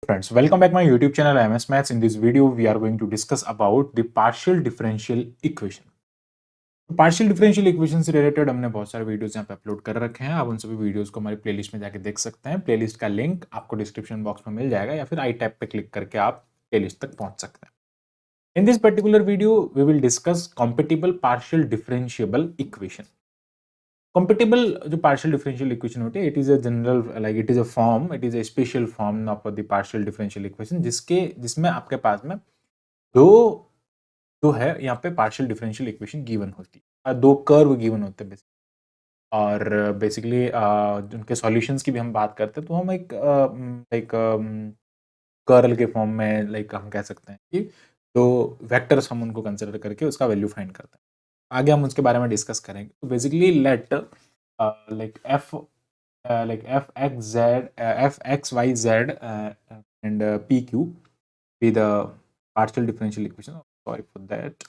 Friends, welcome back my YouTube channel MS Maths. In this video, we are going to discuss about the partial differential equation. Partial differential equation से related हमने बहुत सारे videos यहाँ पे upload कर रखे हैं। आप उन सभी वीडियोस को हमारी प्लेलिस्ट में जाके देख सकते हैं। प्लेलिस्ट का लिंक आपको डिस्क्रिप्शन बॉक्स में मिल जाएगा या फिर आई टैब पे क्लिक करके आप प्लेलिस्ट तक पहुंच सकते हैं। In this particular video we will discuss compatible partial differentiable equation. Compatible जो पार्शियल डिफरेंशियल इक्वेशन होती है, it is a general like it is a form, it is a special form of the partial differential equation जिसमें आपके पास में दो जो है यहाँ पे पार्शियल डिफरेंशियल इक्वेशन गिवन होती है, दो कर्व गिवन होते हैं बेसिकली। और बेसिकली उनके सॉल्यूशंस की भी हम बात करते हैं तो हम एक लाइक कर्ल के फॉर्म में लाइक हम कह सकते हैं कि दो वेक्टर्स हम उनको कंसिडर करके उसका वैल्यू फाइंड करते हैं। आगे हम उसके बारे में डिस्कस करेंगे। तो basically let like F X Y Z and P Q be the partial differential equation. Sorry for that,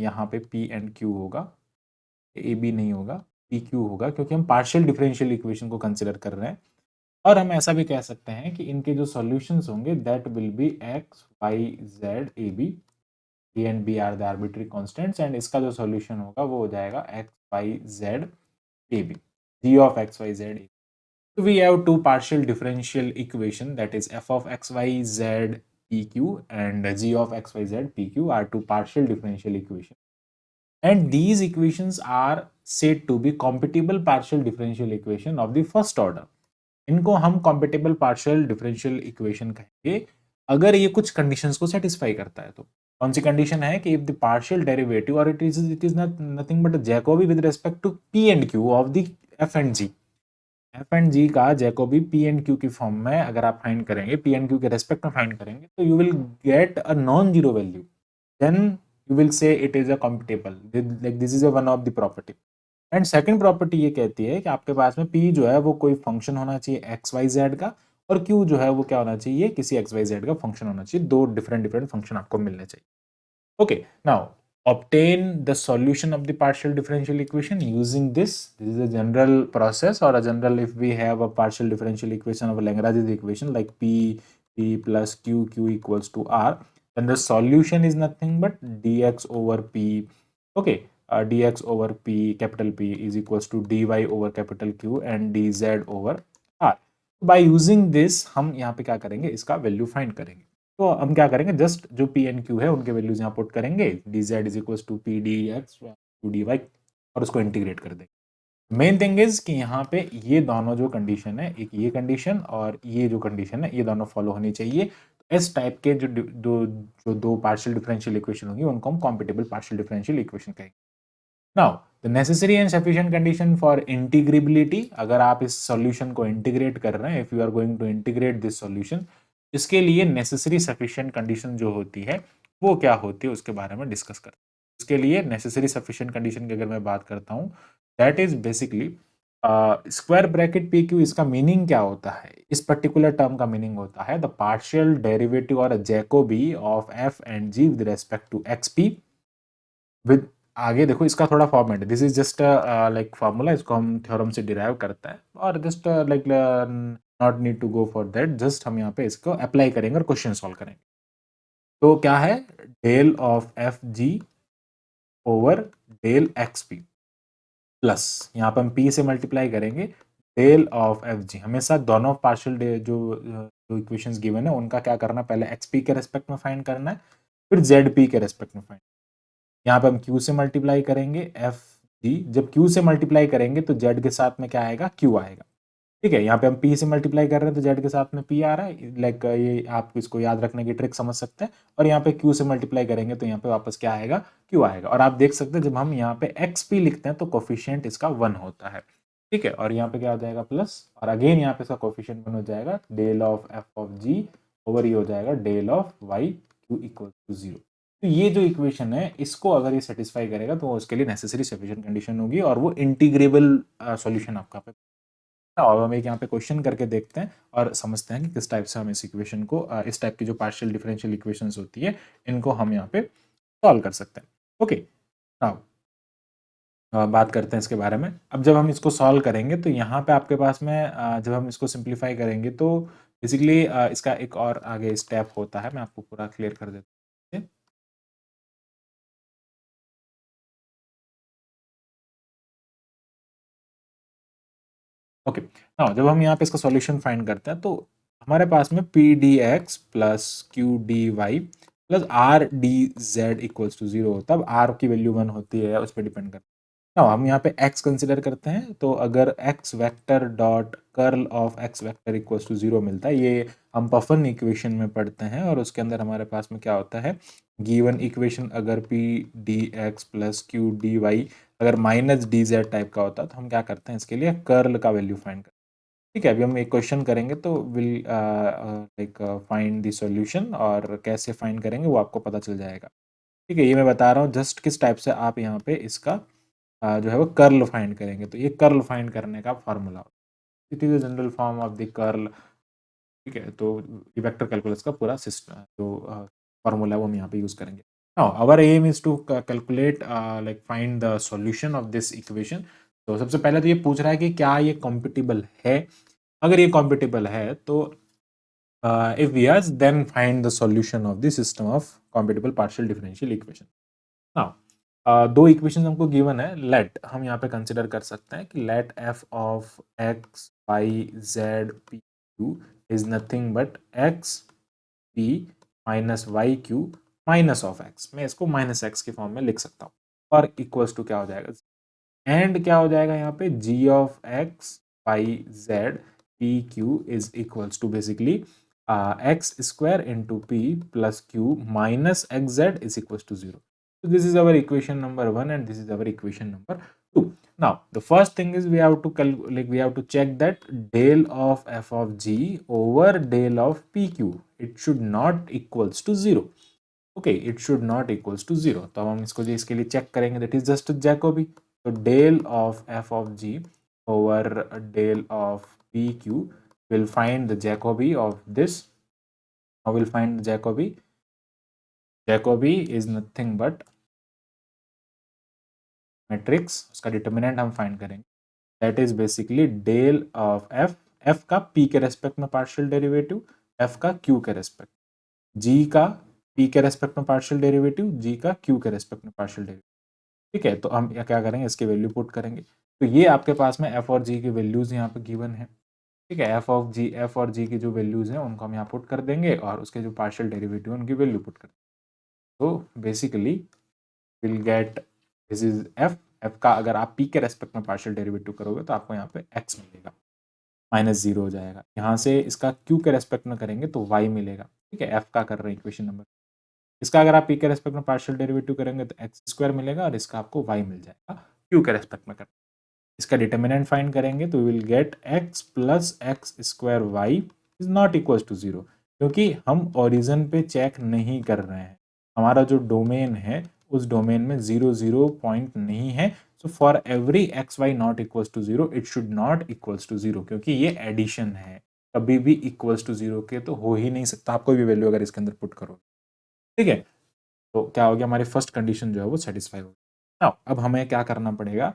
यहाँ पे पी एंड क्यू होगा, ए बी नहीं होगा, पी क्यू होगा, क्योंकि हम पार्शियल डिफरेंशियल इक्वेशन को कंसिडर कर रहे हैं। और हम ऐसा भी कह सकते हैं कि इनके जो सॉल्यूशंस होंगे that will be X Y Z A B, A and B are the arbitrary constants, and इसका जो सॉल्यूशन होगा वो हो जाएगा X Y Z A B, g of x y z. So we have two partial differential equation, that is f of x y z pq and g of x y z pq are two partial differential equations, and these equations are said to be compatible partial differential equation of the first order. इनको हम compatible partial differential equation कहेंगे अगर ये कुछ conditions को satisfy करता है। तो कौन सी condition है कि if the partial derivative or it is nothing but a Jacobi with respect to p and q of the f and g, F and G का जैकोबी पी एंड क्यू की form में अगर आप find करेंगे, P and Q के respect में find करेंगे, तो you will get a non zero value, then you will say it is a compatible, like this is a one of the property. And second property ये कहती है कि आपके पास में पी जो है वो कोई फंक्शन होना चाहिए एक्स वाई जेड का, और क्यू जो है वो क्या होना चाहिए, किसी एक्स वाई जेड का फंक्शन होना चाहिए। दो डिफरेंट डिफरेंट फंक्शन आपको मिलने चाहिए। Okay, now obtain the solution of the partial differential equation using this. This is a general process or a general, if we have a partial differential equation of a Lagrange's equation like P plus Q equals to R, then the solution is nothing but dx over P. Okay, dx over P, capital P is equals to dy over capital Q and dz over R. By using this हम यहाँ पे क्या करेंगे, इसका value find करेंगे। तो हम क्या करेंगे, जस्ट जो पी एंड क्यू है उनके वैल्यूज यहाँ पुट करेंगे, D Z is equal to P D X to D Y, और उसको इंटीग्रेट कर देंगे। मेन थिंग इज कि यहाँ पे ये दोनों जो कंडीशन है, एक ये कंडीशन और ये जो कंडीशन है, ये दोनों फॉलो होनी चाहिए। इस टाइप के जो दो पार्शियल डिफरेंशियल इक्वेशन होंगी उनको हम कॉम्पिटेबल पार्शियल डिफरेंशियल इक्वेशन कहेंगे। Now the necessary and sufficient condition for integrability, अगर आप इस सॉल्यूशन को इंटीग्रेट कर रहे हैं, if you are going to integrate this solution, इसके लिए नेसेसरी सफिशिएंट कंडीशन जो होती है वो क्या होती है उसके बारे में डिस्कस करते हैं। इसके लिए नेसेसरी सफिशिएंट कंडीशन की अगर मैं बात करता हूं, that is basically square bracket P Q. इसका मीनिंग क्या होता है, इस पर्टिकुलर टर्म का मीनिंग होता है द पार्शियल डेरिवेटिव और Jacobi of F and G with respect to X P with, आगे देखो इसका थोड़ा format, this is just like formula, इसको हम थ्योरम से डिराइव करता है, और just like not need to go for that, just हम यहाँ पे इसको अप्लाई करेंगे और क्वेश्चन सॉल्व करेंगे। तो क्या है, del of F G over del X P plus, यहाँ पे हम पी से मल्टीप्लाई करेंगे डेल ऑफ एफ जी। हमेशा दोनों पार्शियल जो इक्वेशंस गिवन है उनका क्या करना, पहले एक्स पी के रेस्पेक्ट में फाइंड करना है, फिर जेड पी के रेस्पेक्ट में फाइंड। यहाँ पे हम q से मल्टीप्लाई करेंगे एफ जी, जब q से मल्टीप्लाई करेंगे तो z के साथ में क्या आएगा, q आएगा। ठीक है, यहाँ पे हम p से मल्टीप्लाई कर रहे हैं तो z के साथ में p आ रहा है, लाइक ये आप इसको याद रखने की ट्रिक समझ सकते हैं। और यहाँ पे q से मल्टीप्लाई करेंगे तो यहाँ पे वापस क्या आएगा, q आएगा। और आप देख सकते हैं जब हम यहाँ पे xp लिखते हैं तो कोफिशिएंट इसका 1 होता है। ठीक है, और यहाँ पे क्या हो जाएगा प्लस, और अगेन यहाँ पे इसका कोफिशिएंट 1 हो जाएगा, del of F of G over ये हो जाएगा del of Y Q equal to 0। तो ये जो इक्वेशन है इसको अगर ये सेटिस्फाई करेगा तो उसके लिए नेसेसरी सफिशिएंट कंडीशन होगी और वो इंटीग्रेबल सॉल्यूशन आपका पे। और हम एक यहाँ पे क्वेश्चन करके देखते हैं और समझते हैं कि किस टाइप से हम इस इक्वेशन को, इस टाइप की जो पार्शियल डिफरेंशियल इक्वेशंस होती है इनको हम यहाँ पे सॉल्व कर सकते हैं। ओके, नाउ बात करते हैं इसके बारे में। अब जब हम इसको सॉल्व करेंगे तो यहाँ पे आपके पास में जब हम इसको सिंप्लीफाई करेंगे तो बेसिकली इसका एक और आगे स्टेप होता है, मैं आपको पूरा क्लियर कर देता हूँ। ओके, नाउ जब हम यहाँ पे इसका सॉल्यूशन फाइंड करते हैं तो हमारे पास में P D x plus Q D Y plus R D Z equals to 0 होता है। अब आर की वैल्यू 1 होती है, उस पर डिपेंड करता है। नाउ हम यहाँ पे x कंसिडर करते हैं, तो अगर x vector dot curl of x vector equals to 0 मिलता है, ये हम पफन इक्वेशन में पढ़ते हैं, और उसके अंदर हमारे पास में क्या होता है, गिवन इक्वेशन अगर P D x plus Q D Y अगर माइनस डी जेड टाइप का होता है, तो हम क्या करते हैं, इसके लिए कर्ल का वैल्यू फाइंड करते हैं। ठीक है, अभी हम एक क्वेश्चन करेंगे तो will like find the solution, और कैसे फाइंड करेंगे वो आपको पता चल जाएगा। ठीक है, ये मैं बता रहा हूँ जस्ट किस टाइप से आप यहाँ पे इसका जो है वो कर्ल फाइंड करेंगे। तो ये कर्ल फाइंड करने का formula, it is general form of the curl. ठीक है, तो वेक्टर कैलकुलस का पूरा सिस्टम जो फॉर्मूला है वो हम यहाँ पे यूज करेंगे। Now our aim is to calculate like find the solution of this equation. तो सबसे पहले तो ये पूछ रहा है कि क्या ये कॉम्पिटिबल है। अगर ये कॉम्पिटिबल है तो if yes, then find the solution of the system of compatible partial differential equation. Now, दो इक्वेशन हमको गिवन है। लेट हम यहाँ पे कंसिडर कर सकते हैं कि let F of X Y Z P Q is nothing but X P minus Y Q minus of X. मैं इसको माइनस एक्स के फॉर्म में लिख सकता हूँ, और इक्वल्स टू क्या हो जाएगा, एंड क्या हो जाएगा यहाँ पे, G of X Y Z P Q is equals to basically X square into P plus Q minus X Z is equals to 0. So this is our equation number 1 and this is our equation number 2. Now the first thing is we have to we have to check that del of f of g over del of pq, it should not equals to 0. Okay, it should not equals to 0. तो हम इसको जो इसके लिए check करेंगे, that is just Jacobi. So del of f of g over del of pq will find the Jacobi of this. How will find the Jacobi? Jacobi is nothing but matrix, उसका determinant हम find करेंगे, that is basically del of F, F का P के respect में partial derivative, F का Q के respect, G का P के रेस्पेक्ट में पार्शियल डेरिवेटिव, जी का क्यू के रेस्पेक्ट में पार्शियल डेरिवेटिव। ठीक है, तो हम क्या करेंगे, इसके वैल्यू पुट करेंगे। तो ये आपके पास में एफ और जी की वैल्यूज यहाँ पे गिवन है। ठीक है, एफ और जी की जो वैल्यूज हैं उनको हम यहाँ पुट कर देंगे, और उसके जो पार्शियल डेरिवेटिव उनकी वैल्यू पुट कर देंगे। तो basically will get this is F, F का अगर आप पी के रेस्पेक्ट में पार्शियल डेरिवेटिव करोगे तो आपको यहाँ पे एक्स मिलेगा, माइनस 0 हो जाएगा। यहाँ से इसका क्यू के रेस्पेक्ट में करेंगे तो वाई मिलेगा। ठीक है, एफ का कर रहे हैं इक्वेशन नंबर। इसका अगर आप पी के रेस्पेक्ट में पार्शियल डेरिवेटिव करेंगे तो एक्स स्क्वायर मिलेगा, और इसका आपको वाई मिल जाएगा क्यू के रेस्पेक्ट में करना। इसका डिटर्मिनेंट फाइंड करेंगे तो will get X plus X square Y is not equal to 0, क्योंकि हम ओरिजिन पे चेक नहीं कर रहे हैं। हमारा जो डोमेन है उस डोमेन में 0 पॉइंट नहीं है। So for every X Y not equals to 0 it should not equals to 0, क्योंकि ये एडिशन है, कभी भी इक्वल्स टू 0 के तो हो ही नहीं सकता आप कोई भी वैल्यू अगर इसके अंदर पुट करो। ठीक है, तो क्या हो गया, हमारी फर्स्ट कंडीशन जो है वो सेटिस्फाई हो गई। नाउ अब हमें क्या करना पड़ेगा,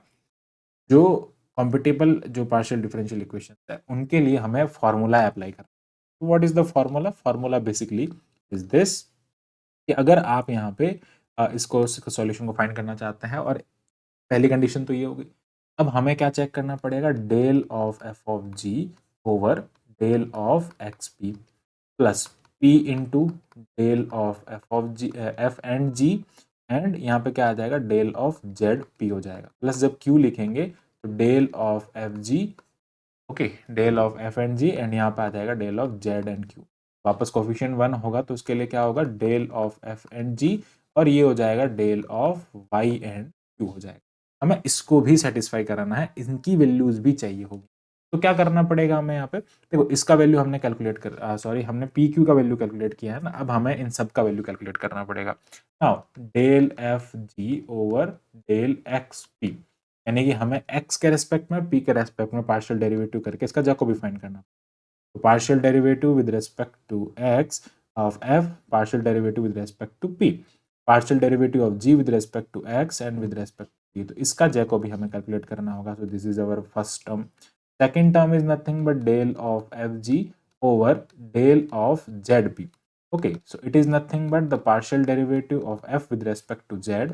जो कॉम्पिटेबल जो पार्शियल डिफरेंशियल इक्वेशन है उनके लिए हमें फॉर्मूला अप्लाई करना। What is the formula, formula basically is this, कि अगर आप यहाँ पे इसको सॉल्यूशन को फाइंड करना चाहते हैं, और पहली कंडीशन तो ये होगी, अब हमें क्या चेक करना पड़ेगा, del of F of G over del of X P plus P into del of F of G F and G, and यहाँ पे क्या आ जाएगा, डेल ऑफ जेड पी हो जाएगा, प्लस जब क्यू लिखेंगे तो del of F G, okay, del of F and G, and यहाँ पे आ जाएगा del of Z and Q. वापस कोफिशिएंट 1 होगा तो उसके लिए क्या होगा, del of F and G, और ये हो जाएगा del of Y and Q हो जाएगा। हमें इसको भी सेटिस्फाई कराना है, इनकी वैल्यूज भी चाहिए होगी। तो क्या करना पड़ेगा हमें यहाँ पे, देखो इसका वैल्यू हमने कैलकुलेट कर सॉरी हमने पी क्यू का वैल्यू कैलकुलेट किया है ना, अब हमें इन सब का वैल्यू कैलकुलेट करना पड़ेगा। Now del F G over del X P, यानी कि हमें x के रेस्पेक्ट में p के रेस्पेक्ट में पार्शियल डेरिवेटिव करके इसका जैकोबी फाइंड करना। तो partial derivative with respect to x of f, partial derivative with respect to p, partial derivative of g with respect to x and with respect to p, तो इसका Jacobi हमें calculate करना होगा। So this is our first term. Second term is nothing but del of F G over del of zp. Okay, so it is nothing but the partial derivative of f with respect to z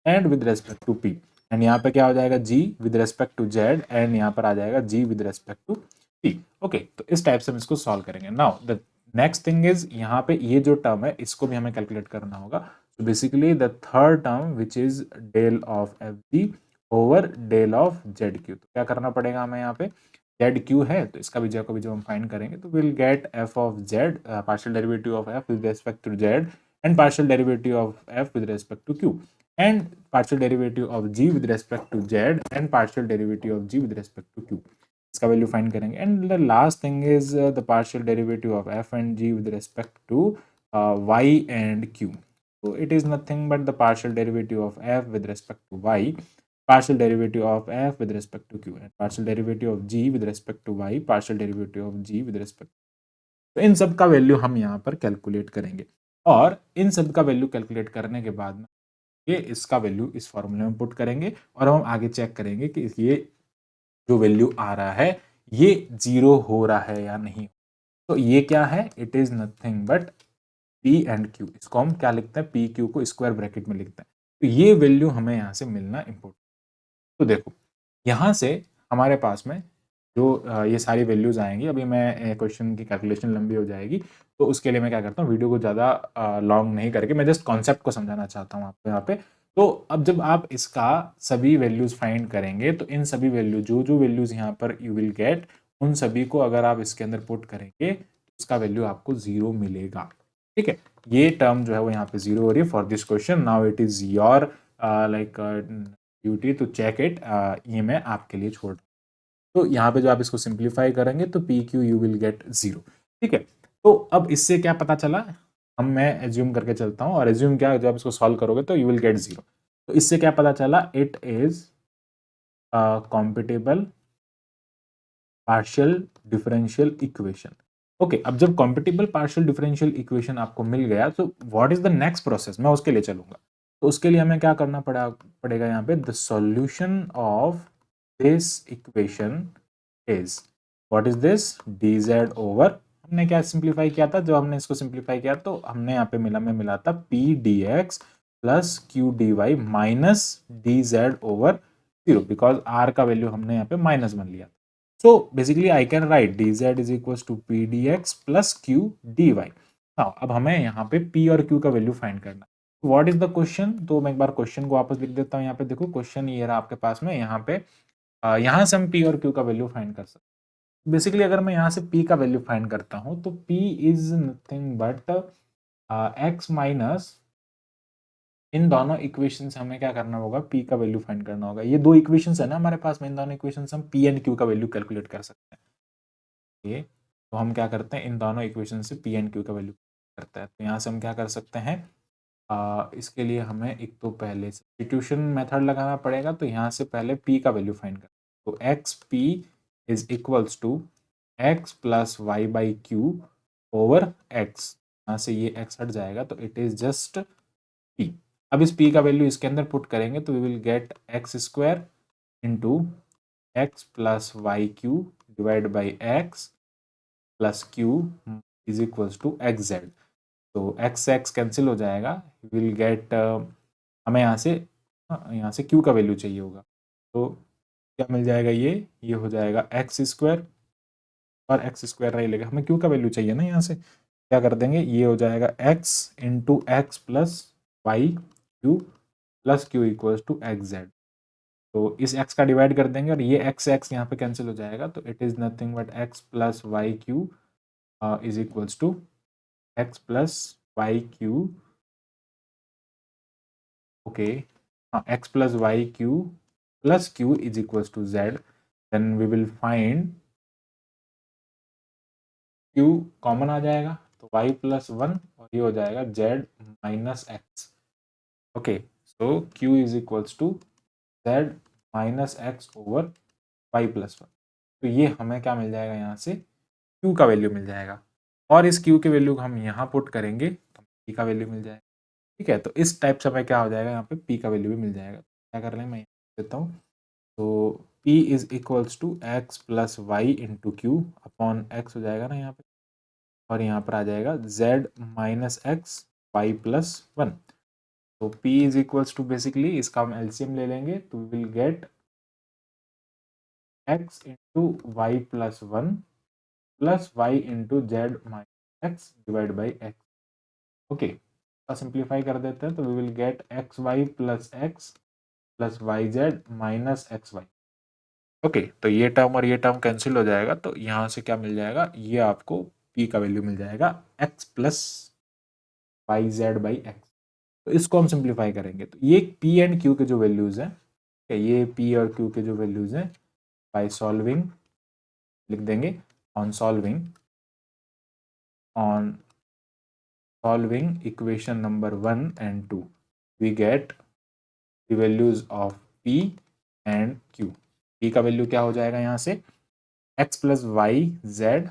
and with respect to p. And यहाँ पे क्या हो जाएगा g with respect to z and यहाँ पर आ जाएगा g with respect to p. Okay, तो इस टाइप से हम इसको सॉल्व करेंगे. Now the next thing is यहाँ पे ये जो टर्म है इसको भी हमें कैलकुलेट करना होगा. So basically the third term which is del of F G over del of Z Q. तो क्या करना पड़ेगा हमें यहाँ पे, जेड क्यू है तो इसका भी जब हम फाइंड करेंगे तो will get F of Z, partial derivative of F with respect to Z and partial derivative of F with respect to Q and partial derivative of g with respect to z and partial derivative of g with respect to q. इसका value find करेंगे. And the last thing is the partial derivative of f and g with respect to y and q. So it is nothing but the partial derivative of f with respect to y, partial derivative of f with respect to q, and partial derivative of g with respect to y, partial derivative of g with respect. तो इन सब का value हम यहाँ पर calculate करेंगे और इन सब का वैल्यू कैलकुलेट करने के बाद ये इसका वैल्यू इस फॉर्मूले में पुट करेंगे और हम आगे चेक करेंगे कि ये जो वैल्यू आ रहा है ये जीरो हो रहा है या नहीं. तो ये क्या है, it is nothing but P and Q. इसको हम क्या लिखते हैं, पी क्यू को स्क्वायर ब्रैकेट में लिखते हैं. तो ये वैल्यू हमें यहाँ से मिलना इंपॉर्टेंट. तो देखो यहाँ से हमारे पास में जो ये सारी वैल्यूज आएंगी. अभी मैं क्वेश्चन की कैलकुलेशन लंबी हो जाएगी तो उसके लिए मैं क्या करता हूँ, वीडियो को ज़्यादा लॉन्ग नहीं करके मैं जस्ट कॉन्सेप्ट को समझाना चाहता हूँ आपको यहाँ पे. तो अब जब आप इसका सभी वैल्यूज फाइंड करेंगे तो इन सभी वैल्यू जो जो वैल्यूज यहाँ पर यू विल गेट उन सभी को अगर आप इसके अंदर पुट करेंगे तो उसका वैल्यू आपको जीरो मिलेगा. ठीक है, ये टर्म जो है वो यहाँ पे जीरो हो रही है for this question. Now it is your like duty to check it. ये मैं आपके लिए छोड़. तो यहाँ पे जो आप इसको सिंप्लीफाई करेंगे तो P Q U will get zero. ठीक है, तो अब इससे क्या पता चला, मैं एज्यूम करके चलता हूँ और एज्यूम क्या, जब इसको सॉल्व करोगे तो यू विल गेट जीरो. तो इससे क्या पता चला, it is compatible partial differential equation. Okay, अब जब कॉम्पिटेबल पार्शियल डिफरेंशियल इक्वेशन आपको मिल गया तो what is the next process, मैं उसके लिए चलूंगा. तो उसके लिए हमें क्या करना पड़ेगा यहाँ पे, the solution of this equation is, what is this, dz over, हमने क्या सिंप्लीफाई किया था, जब हमने इसको सिंप्लीफाई किया तो हमने यहाँ पे मिला था p dx plus q dy minus dz over zero, because r का वैल्यू हमने यहाँ पे -1 लिया. So basically I can write dz is equal to p dx plus q dy. अब हमें यहाँ पे p और q का वैल्यू फाइंड करना. व्हाट इज द क्वेश्चन, तो मैं एक बार क्वेश्चन को वापस लिख देता हूँ. यहाँ पे देखो क्वेश्चन ये रहा आपके पास में. यहाँ पे यहाँ से हम p और q का वैल्यू फाइंड कर सकते हैं. बेसिकली अगर मैं यहाँ से p का वैल्यू फाइंड करता हूँ तो p is nothing but x minus, इन दोनों इक्वेशन से हमें क्या करना होगा, p का वैल्यू फाइंड करना होगा. ये दो इक्वेशन है ना हमारे पास में, इन दोनों इक्वेशन से हम p एंड q का वैल्यू कैलकुलेट कर सकते हैं. ये तो हम क्या करते हैं, इन दोनों इक्वेशन से p एंड q का वैल्यू करते हैं. तो यहाँ से हम क्या कर सकते हैं, इसके लिए हमें एक तो पहले सब्स्टिट्यूशन मेथड लगाना पड़ेगा. तो यहाँ से पहले p का वैल्यू फाइंड कर, तो X P is equals to x plus Y by Q over X. यहाँ से ये x हट जाएगा तो इट इज जस्ट p. अब इस p का वैल्यू इसके अंदर पुट करेंगे तो we will get X square into X plus Y Q divide by X plus Q is equals to X Z. तो एक्स एक्स कैंसिल हो जाएगा, विल गेट, हमें यहाँ से q का वैल्यू चाहिए होगा. तो क्या मिल जाएगा, ये हो जाएगा एक्स स्क्वायर और एक्स स्क्वायर रह लेगा. हमें q का वैल्यू चाहिए ना, यहाँ से क्या कर देंगे, ये हो जाएगा x into X plus Y Q plus Q equals to X Z. तो इस x का डिवाइड कर देंगे और ये x यहाँ पे कैंसिल हो जाएगा. तो it is nothing but X plus Y Q is equals to x plus Y Q. Okay, x plus Y Q plus Q is equals to Z. Then we will find q common आ जाएगा तो y plus 1 और ये हो जाएगा z minus X. Okay, so q is equals to z minus X over y plus 1. तो ये हमें क्या मिल जाएगा, यहाँ से q का वैल्यू मिल जाएगा और इस q के वैल्यू को हम यहाँ पुट करेंगे तो p का वैल्यू मिल जाएगा. ठीक है, तो इस टाइप से हमें क्या हो जाएगा, यहाँ पे p का वैल्यू भी मिल जाएगा. क्या कर रहे हैं, मैं देता हूँ. तो p is equals to x plus Y into Q upon X हो जाएगा ना यहाँ पे. और यहाँ पर आ जाएगा z minus x Y plus one. तो p is equals to basically इसका हम एलसीएम ले लेंगे तो we will get x into Y plus one plus Y into Z minus X divide by X. Okay, simplify कर देते हैं तो we will get X Y plus Y Z minus x Y. Okay, तो ये term और ये term cancel हो जाएगा तो यहाँ से क्या मिल जाएगा, ये आपको p का वैल्यू मिल जाएगा x plus Y Z by X. तो इसको हम सिंप्लीफाई करेंगे तो ये p एंड q के जो वैल्यूज हैं, ये p और q के जो वैल्यूज हैं, बाय सॉल्विंग लिख देंगे on solving equation number 1 and 2 we get the values of p and q। p का वैल्यू क्या हो जाएगा यहाँ से x plus Y Z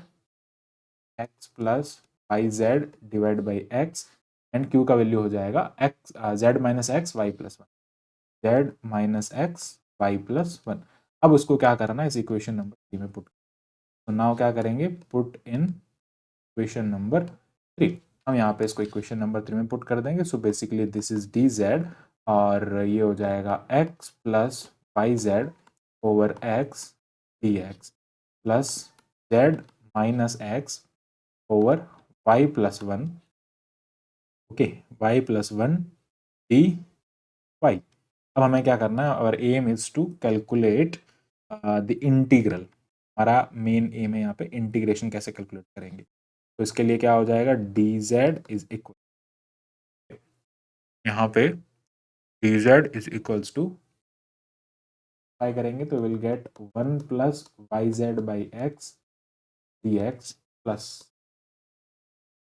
divide by X and q का वैल्यू हो जाएगा x z minus x Y plus one, Z minus x Y plus one. अब उसको क्या करना है इस इक्वेशन नंबर 3 में पुट। तो नाउ क्या करेंगे, पुट इन इक्वेशन नंबर 3। हम यहाँ पे इसको इक्वेशन नंबर 3 में पुट कर देंगे। So basically this is D Z और ये हो जाएगा x plus Y Z over x D x plus Z minus X over Y plus one, okay, Y plus one D Y. अब हमें क्या करना है, और aim is to calculate the integral. हमारा मेन एम है यहाँ पे इंटीग्रेशन कैसे कैलकुलेट करेंगे। तो इसके लिए क्या हो जाएगा, डी जेड इज इक्वल, यहाँ पे D Z is equals to try करेंगे तो will get 1 plus Y Z by X D x plus,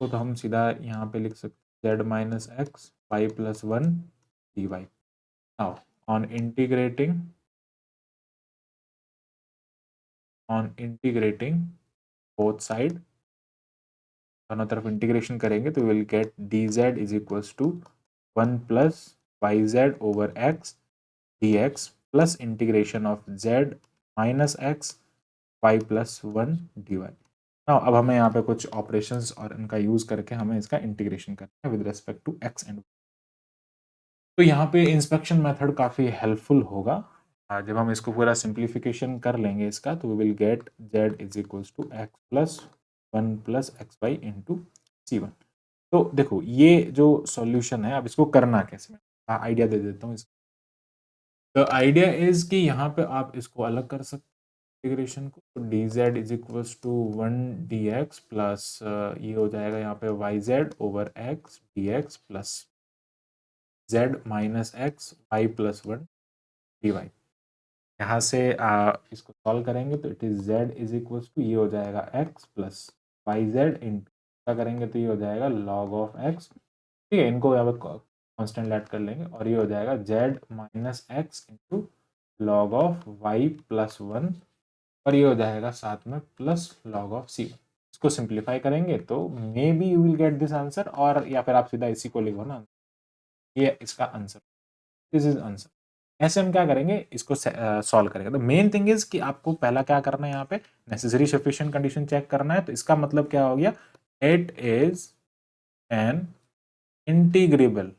तो हम सीधा यहाँ पे लिख सकते हैं Z minus x Y plus one D Y. Now on integrating both side, दोनों तरफ इंटीग्रेशन करेंगे तो will get D Z is equals to 1 plus Y Z over x D x plus integration of Z minus x Y plus one D Y. Now अब हमें यहाँ पे कुछ operations और इनका यूज करके हमें इसका इंटीग्रेशन करना है with respect to x and. तो यहाँ पे इंस्पेक्शन मेथड काफ़ी हेल्पफुल होगा। जब हम इसको पूरा सिंप्लीफिकेशन कर लेंगे इसका तो we will get z is equals to x plus one plus x y into c one. तो देखो ये जो सॉल्यूशन है, अब इसको करना कैसे, मैं आइडिया दे देता हूँ। द आइडिया इज कि यहाँ पे आप इसको अलग कर सकते हैं इंटीग्रेशन को। तो d Z is equals to one d x plus ये हो जाएगा यहाँ पे y Z over x D x plus Z minus x Y plus one D y. यहाँ से इसको सॉल्व करेंगे तो it is z is equals to ये हो जाएगा x plus Y z into क्या करेंगे तो ये हो जाएगा लॉग ऑफ एक्स, ठीक है, इनको यहाँ पर कॉन्स्टेंट ऐड कर लेंगे और ये हो जाएगा z minus x into log of y plus one और ये हो जाएगा साथ में प्लस लॉग ऑफ सी। इसको सिंप्लीफाई करेंगे तो may be you will get this answer, और या फिर आप सीधा इसी को लिखो ना, ये इसका आंसर, दिस इज आंसर। ऐसे हम क्या करेंगे, इसको सॉल्व करेंगे। तो मेन थिंग इज कि आपको पहला क्या करना है, यहाँ पे नेसेसरी सफिशिएंट कंडीशन चेक करना है। तो इसका मतलब क्या हो गया, it is an integrable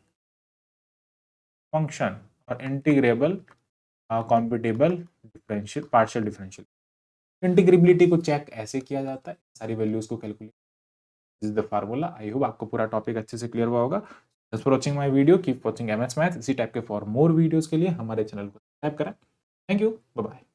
function और integrable compatible differential partial differential. Integrability को चेक ऐसे किया जाता है, सारी वैल्यूज को calculate, this is the formula. I hope आपको पूरा टॉपिक अच्छे से क्लियर हुआ होगा। Thanks for watching my video. Keep watching MS Math. इसी टाइप के फॉर मोर वीडियोस के लिए हमारे चैनल को सब्सक्राइब करें। Thank you, bye bye.